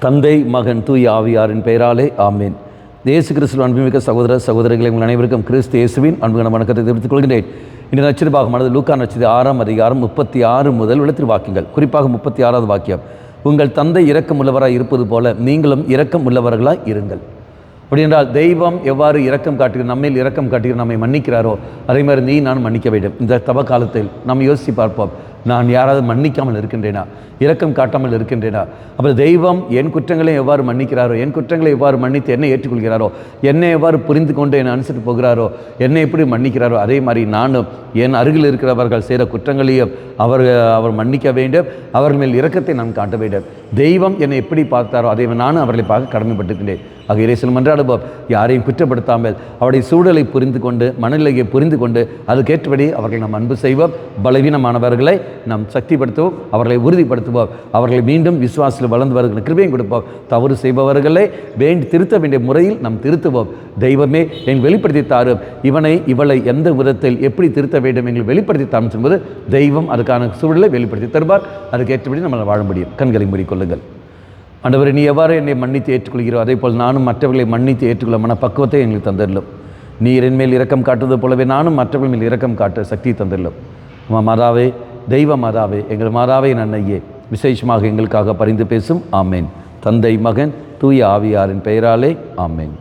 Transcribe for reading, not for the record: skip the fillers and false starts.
தந்தை மகன் தூய் ஆவியாரின் பெயராலே ஆமேன். இயேசு கிறிஸ்துவின் அன்புமிக்க சகோதர சகோதரிகளை உங்கள் அனைவருக்கும் கிறிஸ்து இயேசுவின் அன்புக்கான வணக்கத்தை தெரிவித்துக் கொள்கின்றேன். இந்த நற்செய்தியானது லூக்கா நற்செய்தி 6ஆம் அதிகாரம் 36 முதல் எழுத்து வாக்கியங்கள், குறிப்பாக 36வது வாக்கியம். உங்கள் தந்தை இரக்கம் உள்ளவராய் இருப்பது போல நீங்களும் இரக்கம் உள்ளவர்களாய் இருங்கள். அப்படி என்றால் தெய்வம் எவ்வாறு இரக்கம் காட்டுகிறார், நம்மையில் இரக்கம் காட்டுகிறார், நம்மை மன்னிக்கிறாரோ அதே மாதிரி நீ நான் மன்னிக்க வேண்டும். இந்த தவ காலத்தில் நாம் யோசித்து பார்ப்போம், நான் யாராவது மன்னிக்காமல் இருக்கின்றேனா, இரக்கம் காட்டாமல் இருக்கின்றேனா? அப்போ தெய்வம் என் குற்றங்களை எவ்வாறு மன்னிக்கிறாரோ, என் குற்றங்களை எவ்வாறு மன்னித்து என்னை ஏற்றுக்கொள்கிறாரோ, என்னை எவ்வாறு புரிந்து கொண்டு என்னை அனுசரித்து போகிறாரோ, என்னை எப்படி மன்னிக்கிறாரோ அதே மாதிரி நானும் என் அருகில் இருக்கிறவர்கள் செய்கிற குற்றங்களையும் அவர் மன்னிக்க வேண்டும். அவர்கள் மேல் இரக்கத்தை நான் காட்ட வேண்டும். தெய்வம் என்னை எப்படி பார்த்தாரோ அதே நானும் அவர்களை பார்க்க கடமைப்பட்டிருக்கின்றேன். ஆக இறைசில் மன்றாடுவோம், யாரையும் குற்றப்படுத்தாமல் அவருடைய சூழலை புரிந்து கொண்டு மனநிலையை புரிந்து கொண்டு அதுக்கேற்றபடி அவர்களை நாம் அன்பு செய்வோம். பலவீனமானவர்களை நாம் சக்திப்படுத்துவோம், அவர்களை உறுதிப்படுத்துவோம், அவர்களை மீண்டும் விசுவாசத்தில் வளர்ந்து வருகிற கிருபையும் கொடுப்போம். தவறு செய்பவர்களை திருத்த வேண்டிய முறையில் நாம் திருத்துவோம். தெய்வமே எங்கள் வெளிப்படுத்தி தாரும், இவளை எந்த விதத்தில் எப்படி திருத்த வேண்டும் எங்களுக்கு வெளிப்படுத்தி தாரும் என்பது தெய்வம் அதுக்கான சூழலை வெளிப்படுத்தி தருவார். அதுக்கேற்றபடி நம்மளால் வாழ முடியும். கண்களை மூடிக்கொள்ளுங்கள். ஆண்டவரே, நீ எவ்வாறு என்னை மன்னித்து ஏற்றுக்கொள்கிறோ அதே போல் நானும் மற்றவர்களை மன்னித்து ஏற்றுக்கொள்ள மனப்பக்குவத்தை எங்களுக்கு தந்துடலும். நீர் என் மேல் இரக்கம் காட்டுவது போலவே நானும் மற்றவர்கள் மேல் இரக்கம் காட்ட சக்தி தந்துடலும். மாதாவே, தெய்வ மாதாவே, எங்கள் மாதாவே நன்னையே, விசேஷமாக எங்களுக்காக பரிந்து பேசும். ஆமேன். தந்தை மகன் தூய ஆவியாரின் பெயராலே ஆமேன்.